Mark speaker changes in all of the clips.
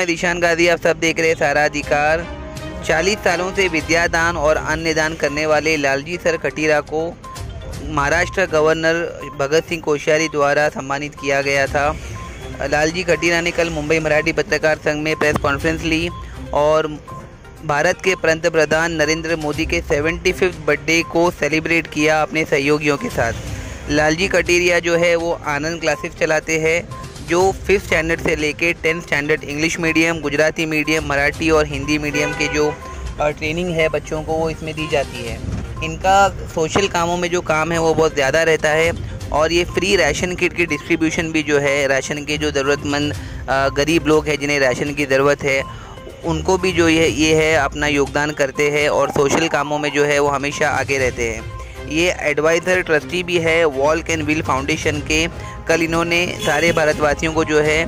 Speaker 1: दिशान गाजी, आप सब देख रहे हैं सारा अधिकार। 40 सालों से विद्यादान और अन्य दान करने वाले लालजी सर खटीरा को महाराष्ट्र गवर्नर भगत सिंह कोश्यारी द्वारा सम्मानित किया गया था। लालजी खटीरा ने कल मुंबई मराठी पत्रकार संघ में प्रेस कॉन्फ्रेंस ली और भारत के पंतप्रधान नरेंद्र मोदी के 75th बर्थडे को सेलिब्रेट किया अपने सहयोगियों के साथ। लालजी खटीरिया जो है वो आनंद क्लासेस चलाते हैं, जो 5th स्टैंडर्ड से लेके 10th standard English medium, Gujarati medium, Marathi और हिंदी मीडियम के जो ट्रेनिंग है बच्चों को वो इसमें दी जाती है। इनका सोशल कामों में जो काम है वो बहुत ज़्यादा रहता है और ये फ्री राशन किट की डिस्ट्रीब्यूशन भी जो है, राशन के जो ज़रूरतमंद गरीब लोग हैं जिन्हें राशन की ज़रूरत है उनको भी जो ये है अपना योगदान करते हैं और सोशल कामों में जो है वो हमेशा आगे रहते हैं। ये एडवाइज़र ट्रस्टी भी है वॉल्क एंड व्हील फाउंडेशन के। कल इन्होंने सारे भारतवासियों को जो है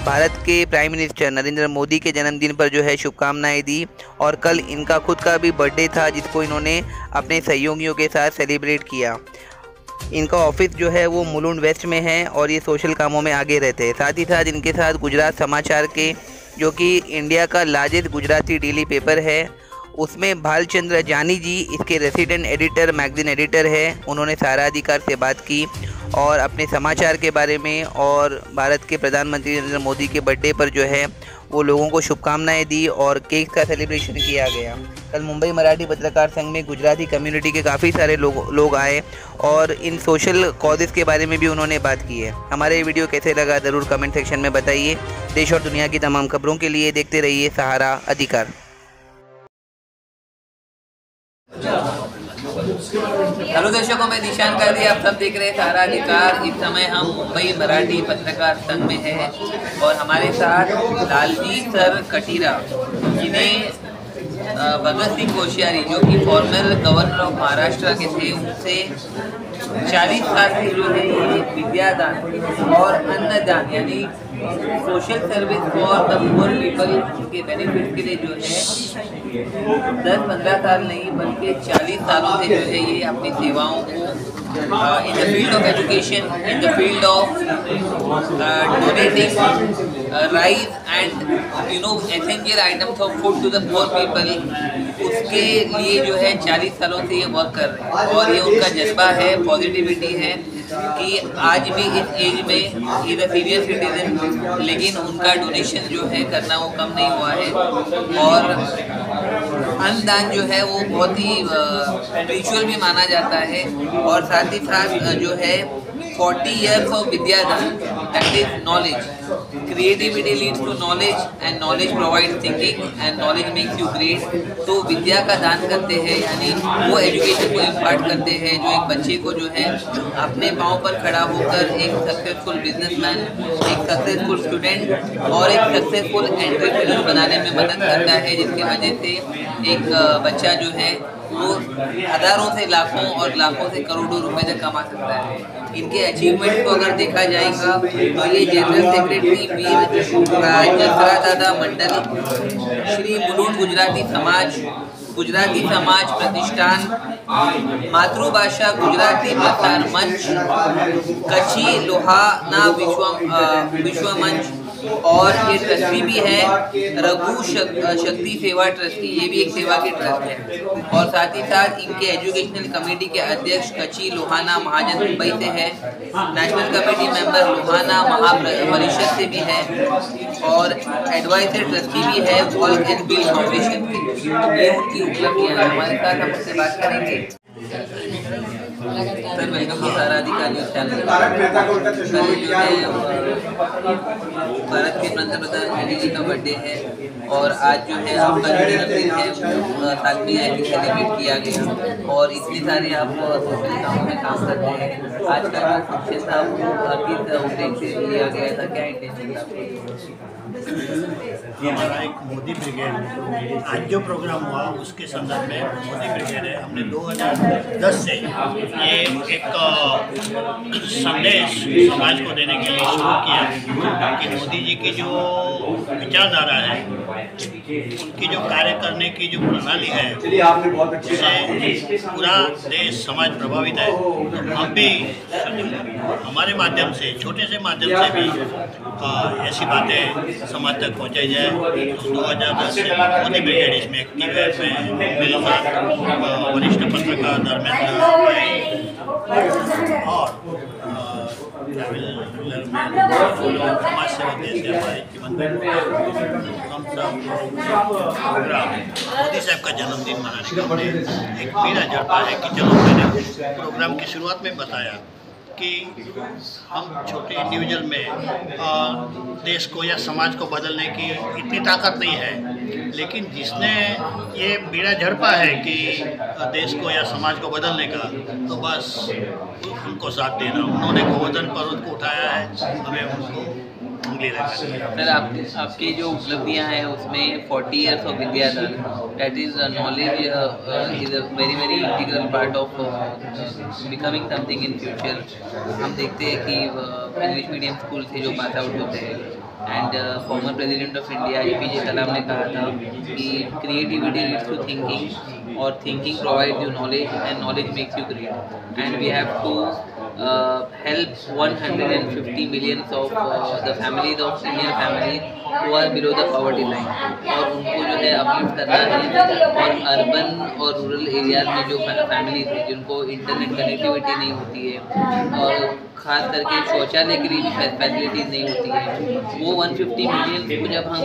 Speaker 1: भारत के प्राइम मिनिस्टर नरेंद्र मोदी के जन्मदिन पर जो है शुभकामनाएं दी और कल इनका खुद का भी बर्थडे था जिसको इन्होंने अपने सहयोगियों के साथ सेलिब्रेट किया। इनका ऑफिस जो है वो मुलुंड वेस्ट में है और ये सोशल कामों में आगे रहते हैं। साथ ही साथ इनके साथ गुजरात समाचार के, जो कि इंडिया का लार्जेस्ट गुजराती डेली पेपर है, उसमें भालचंद्र जानी जी इसके रेसिडेंट एडिटर, मैगजीन एडिटर है। उन्होंने सारा अधिकार से बात की और अपने समाचार के बारे में और भारत के प्रधानमंत्री नरेंद्र मोदी के बर्थडे पर जो है वो लोगों को शुभकामनाएं दी और केक का सेलिब्रेशन किया गया। कल मुंबई मराठी पत्रकार संघ में गुजराती कम्युनिटी के काफ़ी सारे लोग आए और इन सोशल कॉजेज़ के बारे में भी उन्होंने बात की है। हमारे वीडियो कैसे लगा ज़रूर कमेंट सेक्शन में बताइए। देश और दुनिया की तमाम खबरों के लिए देखते रहिए सहारा अधिकार।
Speaker 2: हेलो दर्शकों, मैं दिशान गाजी, आप सब देख रहे हैं सहारा अधिकार। इस समय हम मुंबई मराठी पत्रकार संघ में हैं और हमारे साथ लालजी सर खटीरा जिन्हें भगत सिंह कोश्यारी जो कि फॉर्मर गवर्नर ऑफ महाराष्ट्र के थे, उनसे 40 साल से जो है विद्यादान और अन्नदान यानी social service for the poor people के बेनिफिट के लिए जो है 10-15 साल नहीं बल्कि 40 सालों से जो है ये अपनी सेवाओं को in the field of education, in the field of donating rice and essential items of food to the poor people, उसके लिए जो है 40 सालों से ये वर्क कर रहे हैं। और ये उनका जज्बा है, पॉजिटिविटी है कि आज भी इस एज में इज अ सीनियर सिटीजन, लेकिन उनका डोनेशन जो है करना वो कम नहीं हुआ है। और अन्नदान जो है वो बहुत ही स्पिरिचुअल भी माना जाता है और साथ ही साथ जो है 40 years of Vidyadaan, that is knowledge. Creativity leads to knowledge and knowledge provides thinking and knowledge makes you great. तो विद्या का दान करते हैं यानी वो एजुकेशन को इम्पार्ट करते हैं जो एक बच्चे को जो है अपने पाँव पर खड़ा होकर एक सक्सेसफुल बिजनेसमैन, एक सक्सेसफुल स्टूडेंट और एक सक्सेसफुल एंटरप्रेन्योर बनाने में मदद करता है, जिसकी वजह से एक बच्चा जो है वो हज़ारों से लाखों और लाखों से करोड़ों रुपए तक कमा सकता है। इनके अचीवमेंट को अगर देखा जाएगा तो ये जनरल सेक्रेटरी वीर जसरा दादा मंडल, श्री मुलुंड गुजराती समाज प्रतिष्ठान, मातृभाषा गुजराती प्रसार मंच, कच्छी लोहाना विश्व मंच और ये ट्रस्टी भी है रघु शक्ति सेवा ट्रस्टी, ये भी एक सेवा की ट्रस्ट है। और साथ ही साथ इनके एजुकेशनल कमेटी के अध्यक्ष कच्छी लोहाना महाजन मुंबई से है, नेशनल कमेटी मेंबर लोहाना महापरिषद से भी है और एडवाइजर ट्रस्टी भी है वॉल्क एंड व्हील फाउंडेशन से। ये उनकी उपलब्धियां हैं। हमारे साथ हम उससे बात करेंगे। सर, वेलकम टू सारा अधिकार न्यूज़ चैनल। भारत के पंतप्रधान मोदी जी का बर्थडे है और आज जो है आपका जो जन्मदिन है वो सालगिरह भी सेलिब्रेट किया गया और इतने सारे आप सोशल कामों में काम करते हैं। आज का जो फंक्शन था वो किस उद्देश्य से लिया गया था, क्या इंटेंशन था?
Speaker 3: ये हमारा एक मोदी ब्रिगेड, आज जो प्रोग्राम हुआ उसके संदर्भ में मोदी ब्रिगेड है। हमने 2010 से ये एक संदेश समाज को देने के लिए शुरू किया कि मोदी जी की जो विचारधारा है, उनकी जो कार्य करने की जो प्रणाली है, उससे पूरा देश समाज प्रभावित है। तो हम भी हमारे माध्यम से, छोटे से माध्यम से भी ऐसी बातें समाज तक पहुँचाई जाए। 2010 से मोदी ब्रिगेड इसमें एक्टिव है। मैं मेरे साथ वरिष्ठ पत्रकार धर्मेंद्र और समाज सेवक जैसे हमारे जीवन हम सब प्रोग्राम मोदी साहब का जन्मदिन मनाने का हमने एक पीड़ा जड़ता है कि चलो, मैंने प्रोग्राम की शुरुआत में बताया कि हम छोटे इंडिविजुअल में देश को या समाज को बदलने की इतनी ताकत नहीं है, लेकिन जिसने ये बीड़ा झड़पा है कि देश को या समाज को बदलने का, तो बस उनको साथ देना। उन्होंने गोवर्धन पर्वत को उठाया है, हमें उनको उंगली लगानी है।
Speaker 2: सर, आपकी जो उपलब्धियां हैं उसमें 40 इयर्स ऑफ विद्यादान, that is knowledge is a very very integral part of becoming something in future. हम देखते हैं कि इंग्लिश मीडियम स्कूल से जो पास आउट होते हैं, and former president of India APJ Kalam ने कहा था कि क्रिएटिविटी लीड्स टू थिंकिंग, और thinking provides you knowledge, and knowledge makes you great, and we have to help 150 millions of the families of Indian families who are below the poverty line, और उनको जो है uplift करना है। और urban और rural areas में जो फैमिलीज है जिनको इंटरनेट कनेक्टिविटी नहीं होती है, और खास करके शौचालय के लिए भी फैसिलिटीज़ नहीं होती है, वो 150 मिलियन को जब हम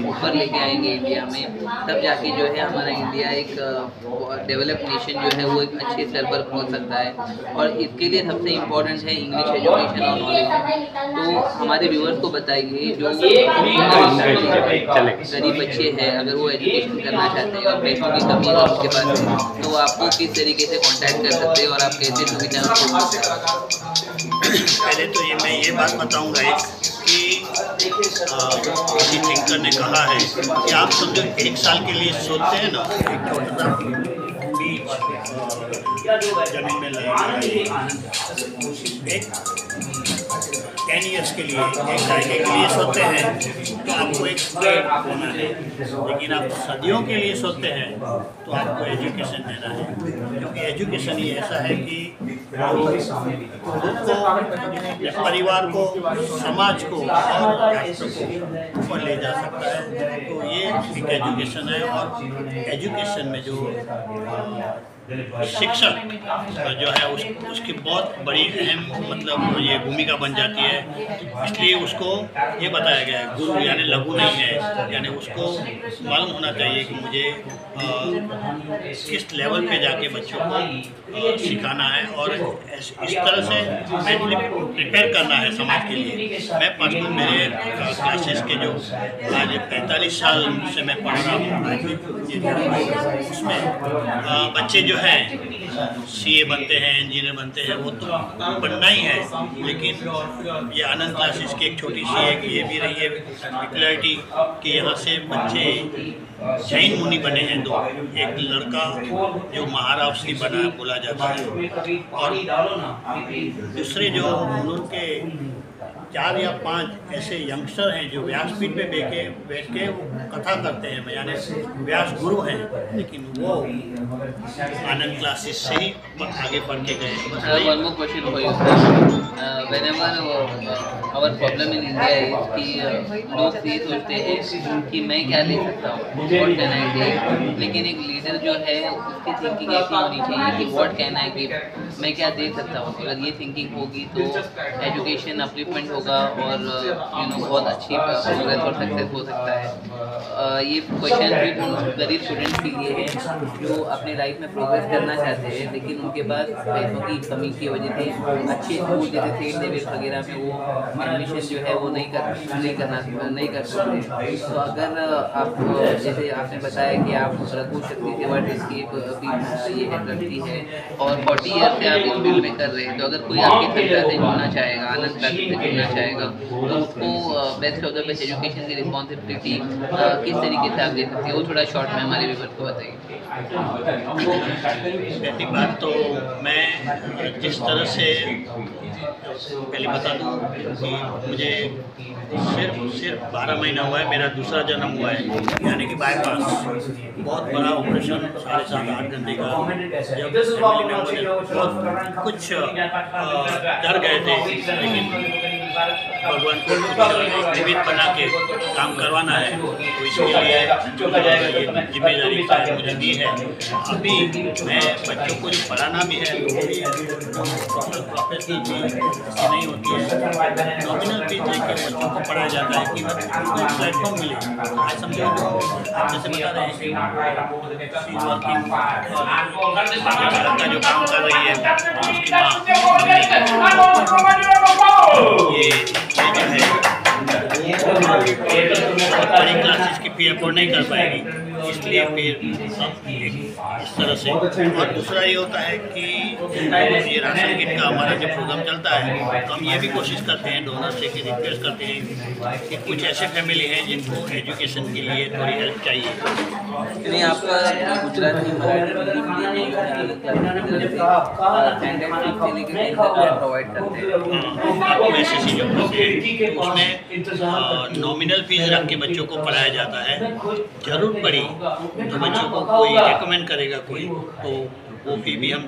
Speaker 2: ऊपर लेके आएंगे इंडिया में, तब जाके जो है हमारा इंडिया एक डेवलप्ड नेशन जो है वो एक अच्छे स्तर पर पहुंच सकता है। और इसके लिए सबसे इम्पोर्टेंट है इंग्लिश एजुकेशन और नॉलेज। तो हमारे व्यूअर्स को बताइए, जो गरीब बच्चे हैं, अगर वो एजुकेशन करना चाहते हैं और पैसों की कमी है उसके पास, तो आपको किस तरीके से कॉन्टैक्ट कर सकते हैं और आप कैसे सुविधा?
Speaker 3: पहले तो मैं ये बात बताऊंगा कि किसी थिंकर ने कहा है कि आप समझो 1 साल के लिए सोचते हैं ना, एक छोटा सा बीज जमीन में लगाएंगे, एक 10 ईयर्स के लिए, एक दायके के लिए सोचते हैं तो आपको एक पेड़ होना है, लेकिन आप सदियों के लिए सोचते हैं तो आपको एजुकेशन देना है। क्योंकि एजुकेशन ही ऐसा है कि खुद को, परिवार को, समाज को और राष्ट्र को ऊपर ले जा सकता है। तो ये एक एजुकेशन है, और एजुकेशन में जो शिक्षक जो है उसकी बहुत बड़ी अहम मतलब ये भूमिका बन जाती है। इसलिए उसको ये बताया गया है, गुरु यानी लघु नहीं है, यानी उसको मालूम होना चाहिए कि मुझे किस लेवल पे जाके बच्चों को सिखाना है, और इस तरह से मेंटली प्रिपेयर करना है समाज के लिए। मैं पर्सनल मेरे क्लासेस के जो आज 45 साल से मैं पढ़ रहा हूँ, उसमें बच्चे जो हैं CA बनते हैं, इंजीनियर बनते हैं, वो तो बनना ही है। लेकिन ये आनंद क्लासेस की एक छोटी सी एक ये भी रही है पॉपुलैरिटी कि यहाँ से बच्चे जैन मुनि बने हैं। दो, एक लड़का जो महाराष्ट्री बना बोला जाता है, और दूसरे जो उनके 4 या 5 ऐसे यंगस्टर हैं जो व्यासपीठ पे बैठ के कथा करते हैं, यानी व्यास गुरु हैं, लेकिन वो आनंद क्लासेस से ही आगे बढ़ के गए।
Speaker 2: One more question for you, sir. Whenever our problem in India is कि लोग ये सोचते हैं कि मैं क्या ले सकता हूँ, what can I do, लेकिन एक लीडर जो है उसकी थिंकिंग ऐसी होनी चाहिए कि what can I give, मैं क्या दे सकता हूँ। अगर ये थिंकिंग होगी तो एजुकेशन अपलिफ्टमेंट होगा और बहुत अच्छी प्रोग्रेस और सक्सेस हो सकता है। ये क्वेश्चन भी उन गरीब स्टूडेंट्स के लिए है जो अपनी लाइफ में प्रोग्रेस करना चाहते हैं, लेकिन उनके पास पैसों की कमी की वजह से अच्छे स्कूल जैसे सेंट डेविड वगैरह में वो एडमिशन जो है वो नहीं कर सकते। तो अगर आप जैसे आपने बताया कि आप रघु शक्ति सेवा ट्रस्ट की ये है ट्रस्टी है और 40 ईयर से आप इस फील्ड में कर रहे हैं, तो अगर कोई आपकी संस्था से जुड़ना चाहेगा, आनंद क्लासेस से जुड़ना चाहेगा, तो उसको best of the best education की रिस्पॉन्सिबिलिटी किस तरीके से आप दे सकते हो, वो थोड़ा शॉर्ट में हमारे व्यूअर्स को बताइए।
Speaker 3: पहली बात तो मैं जिस तरह से पहले बता दूं कि मुझे सिर्फ 12 महीना हुआ है, मेरा दूसरा जन्म हुआ है, यानी कि बाईपास। बहुत बड़ा ऑपरेशन 7.5-8 घंटे का। जब फैमिली में मुझे बहुत कुछ डर गए थे, लेकिन भगवान को जीवित बना के काम करवाना है, तो इसके लिए जिम्मेदारी मुझे दी है। अभी मैं बच्चों को जो पढ़ाना भी है, वो भी प्रोफेशनल फीस नहीं होती है, नॉमिनल फीस लेकर बच्चों को पढ़ाया जाता है कि बच्चों को प्लेटफॉर्म मिले। आज समझो जैसे बता रहे हैं कि वर्किंग का जो काम कर रही है उसकी माँ ये जो है बड़ी क्लासेस की फी अफोर्ड नहीं कर पाएगी, इसलिए फिर इस तरह से। और दूसरा ये होता है कि ये राशन किट का हमारा जो प्रोग्राम चलता है, तो हम ये भी कोशिश करते हैं, डोनर से कि रिक्वेस्ट करते हैं कि कुछ ऐसे फैमिली हैं जिनको एजुकेशन के लिए थोड़ी हेल्प चाहिए।
Speaker 2: नहीं, आपका गुजराती प्रोवाइड करते हैं,
Speaker 3: उसमें नॉमिनल फीस रख के बच्चों को पढ़ाया जाता है। जरूरत पड़ी तो बच्चों को कोई रिकमेंड करेगा कोई, तो वो फी भी हम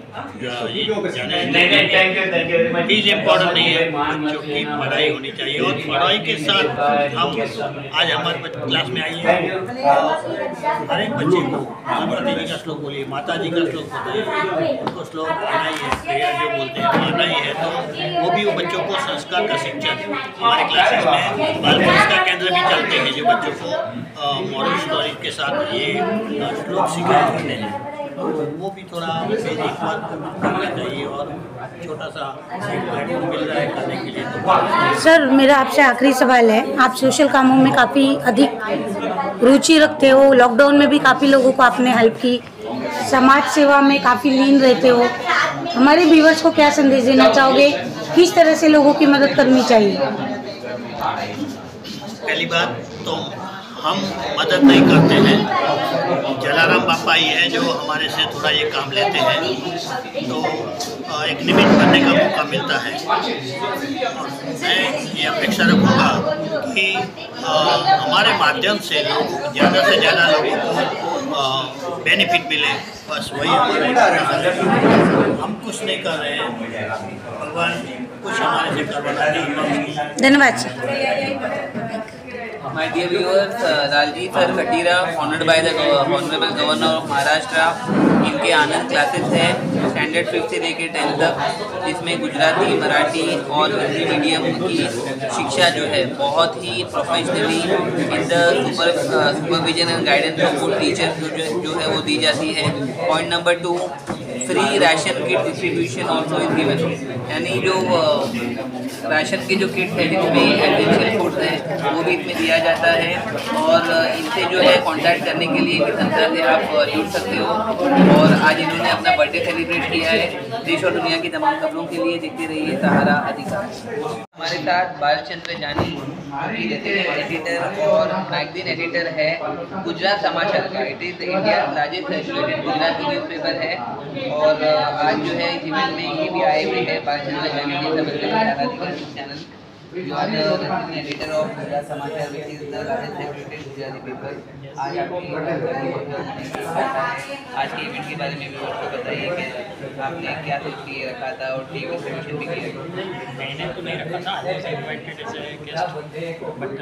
Speaker 3: फीस इम्पोर्टेंट नहीं है, बच्चों की पढ़ाई होनी चाहिए। और पढ़ाई के साथ हम आज हमारे क्लास में आइए, हर एक बच्चे को सरस्वती जी का श्लोक बोलिए, माता जी का श्लोक बताइए, उनको श्लोक आना ही है, प्रेयर जो बोलते हैं आना ही है। तो वो भी वो बच्चों को संस्कार का शिक्षण हमारे क्लासेस में बाल संस्कार केंद्र भी चलते हैं, जो बच्चों को मॉरल स्टोरी के साथ ये श्लोक सिखाए जाते हैं। वो भी थोड़ा बेसिक बात करना चाहिए और छोटा सा प्लेटफॉर्म मिल रहा है करने के लिए। तो
Speaker 4: सर, मेरा आपसे आखिरी सवाल है, आप सोशल कामों में काफ़ी अधिक रुचि रखते हो, लॉकडाउन में भी काफ़ी लोगों को आपने हेल्प की, समाज सेवा में काफ़ी लीन रहते हो, हमारे व्यूअर्स को क्या संदेश देना चाहोगे, किस तरह से लोगों की मदद करनी चाहिए?
Speaker 3: पहली बात तो हम मदद नहीं करते हैं, जलाराम बापा ही है जो हमारे से थोड़ा ये काम लेते हैं, तो एक निमित्त बनने का मौका मिलता है। और मैं ये अपेक्षा रखूँगा कि हमारे माध्यम से लोग ज़्यादा से ज़्यादा लोगों को बेनिफिट मिले, बस वही हमारे। हम कुछ नहीं कर रहे हैं, भगवान कुछ हमारे से करवाना नहीं।
Speaker 4: धन्यवाद sir.
Speaker 2: My dear viewers, Lalji sir Khatira honoured by the honourable governor of Maharashtra, इनके आनंद क्लासेस है स्टैंडर्ड 5 से लेकर 10 तक, जिसमें गुजराती, मराठी और हिंदी मीडियम की शिक्षा जो है बहुत ही professionally in the supervision and guidance of good teacher जो है वो दी जाती है। Point number 2, free ration kit distribution also is given, यानी जो राशन की जो किट है जिसमें एसेंशियल फूड्स है वो भी इसमें दिया जाता है। और इनसे जो है कांटेक्ट करने के लिए इनकी संस्था से आप जुड़ सकते हो। और आज इन्होंने अपना बर्थडे सेलिब्रेट किया है। देश और दुनिया की तमाम खबरों के लिए देखते रहिए सहारा अधिकार। हमारे साथ बालचंद्र जानी रेसिडेंट एडिटर और मैगजीन एडिटर है गुजरात समाचार का। It is India largest circulated Gujarati newspaper है। और आज जो है इस इवेंट में ये भी आए हुए हैं बालचंद्र जानी जी, समझ channel. You are the resident editor of Gujarat समाचार, which is the largest circulated Gujarati paper. आज आपकी आज के इवेंट के बारे में भी आपको बताइए कि आपने क्या सोच के रखा था और टीवी सब्सक्रिप्शन भी किया।
Speaker 5: मैंने तो नहीं रखा था, as invited as a guest, but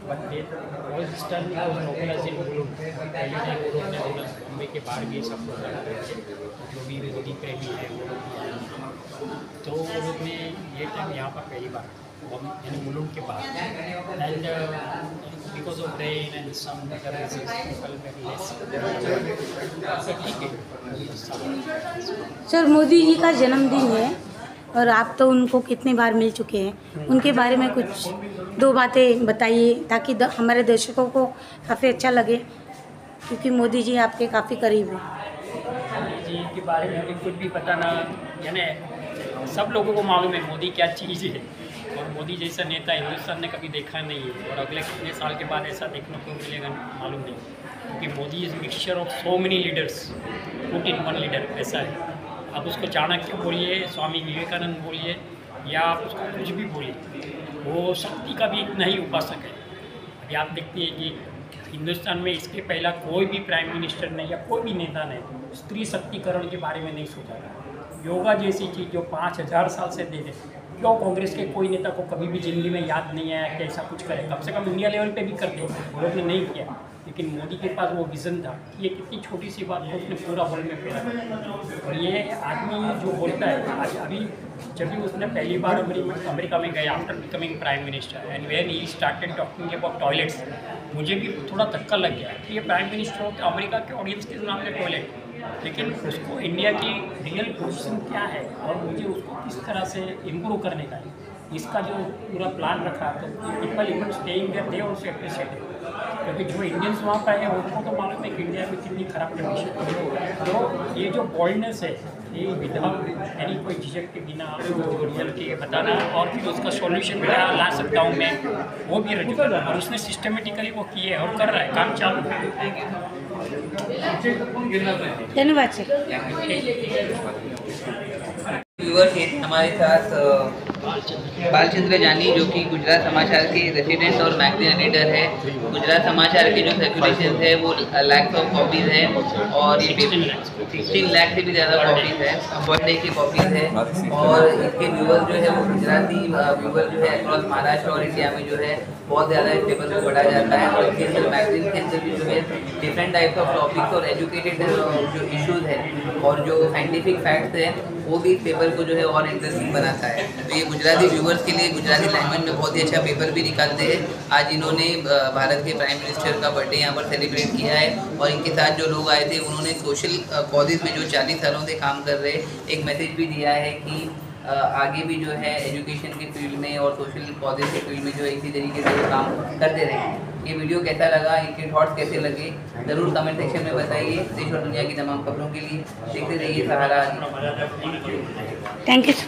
Speaker 5: but they was stun localise in Mulund, पहले ने बॉम्बे के बाहर भी सब लोग आते थे, जो भी मोदी प्रेमी है वो लोग, तो वो लोग ने ये टाइम यहाँ पर पहली बार यानी मुलुंड के बाहर, and because of rain and some other reasons people में लेस, ठीक है।
Speaker 4: सर, मोदी जी का जन्मदिन है और आप तो उनको कितनी बार मिल चुके हैं, उनके बारे में कुछ 2 बातें बताइए ताकि हमारे दर्शकों को काफ़ी अच्छा लगे, क्योंकि मोदी जी आपके काफ़ी करीब हैं।
Speaker 5: मोदी जी के बारे में हमें कुछ भी पता ना, यानी सब लोगों को मालूम है मोदी क्या चीज़ है, और मोदी जैसा नेता हिंदुस्तान ने कभी देखा नहीं है, और अगले कितने साल के बाद ऐसा देखने को मिलेगा मालूम नहीं, क्योंकि Modi is mixture of so many leaders, put in one leader ऐसा है। आप उसको चाणक्य बोलिए, स्वामी विवेकानंद बोलिए, या आप उसको कुछ भी बोलिए, वो शक्ति का भी इतना ही उपासक है। अभी आप देखते हैं कि हिंदुस्तान में इसके पहला कोई भी प्राइम मिनिस्टर ने या कोई भी नेता ने स्त्री शक्तिकरण के बारे में नहीं सोचा था। योगा जैसी चीज़ जो 5000 साल से दे दे, क्यों कांग्रेस के कोई नेता को कभी भी ज़िंदगी में याद नहीं आया कि ऐसा कुछ करे? कम से कम इंडिया लेवल पे भी करते, वो लोग ने नहीं किया। लेकिन मोदी के पास वो विज़न था कि ये कितनी छोटी सी बात है, उसने पूरा वर्ल्ड में फैला। और ये आदमी जो बोलता है आज, अभी जब भी उसने पहली बार अमेरिका में गया after becoming prime minister, and when he started talking about toilets, मुझे भी थोड़ा धक्का लग गया कि ये प्राइम मिनिस्टर हो तो अमेरिका के ऑडियंस के सामने टॉयलेट, लेकिन उसको इंडिया की रियल पोजीशन क्या है और मुझे उसको किस तरह से इम्प्रूव करने का है, इसका जो पूरा प्लान रखा। तो people even staying there they also appreciate है, क्योंकि जो इंडियंस वहाँ पर है उनको तो मालूम है कि इंडिया में कितनी खराब कंडीशन है। तो ये जो बॉल्डनेस है, ये विदाउट यानी कोई झिझक के बिना जो रियलिटी बताना और फिर उसका सॉल्यूशन भी ला सकता हूँ मैं, वो भी रजू करना, और उसने सिस्टमेटिकली वो किए और कर रहा है, काम चालू है।
Speaker 4: धन्यवाद सर।
Speaker 2: व्यूअर्स हैं हमारे साथ बालचंद्र जानी, जो कि गुजरात समाचार के रेसिडेंट और मैगजीन एडिटर है। गुजरात समाचार के जो सर्कुलेशन है वो लैक्स ऑफ कॉपीज़ है, और ये 16 लाख से भी ज़्यादा कॉपीज़ है, पर डे की कॉपीज़ है। और इसके व्यूअर्स जो है वो गुजराती व्यूअर जो है अक्रॉस महाराष्ट्र और इंडिया में जो है बहुत ज़्यादा इस पेपर को पढ़ा जाता है। और इसके अंदर मैगजीन के अंदर भी जो है डिफरेंट टाइप्स ऑफ टॉपिक्स और एजुकेटेड जो इश्यूज़ हैं और जो साइंटिफिक फैक्ट्स हैं वो भी इस पेपर को जो है और इंटरेस्टिंग बनाता है। तो ये गुजराती व्यूवर्स के लिए गुजराती लैंग्वेज में बहुत ही अच्छा पेपर भी निकालते हैं। आज इन्होंने भारत के प्राइम मिनिस्टर का बर्थडे यहाँ पर सेलिब्रेट किया है, और इनके साथ जो लोग आए थे उन्होंने सोशल कॉजेज़ में जो 40 सालों से काम कर रहे एक मैसेज भी दिया है कि आगे भी जो है एजुकेशन की फील्ड में और सोशल कॉजेज़ की फील्ड में जो है इसी तरीके से वो काम करते रहे। ये वीडियो कैसा लगा, इनके थॉट्स कैसे लगे, ज़रूर कमेंट सेक्शन में बताइए। देश और दुनिया की तमाम खबरों के लिए देखते रहिए सहारा।
Speaker 4: Thank you sir.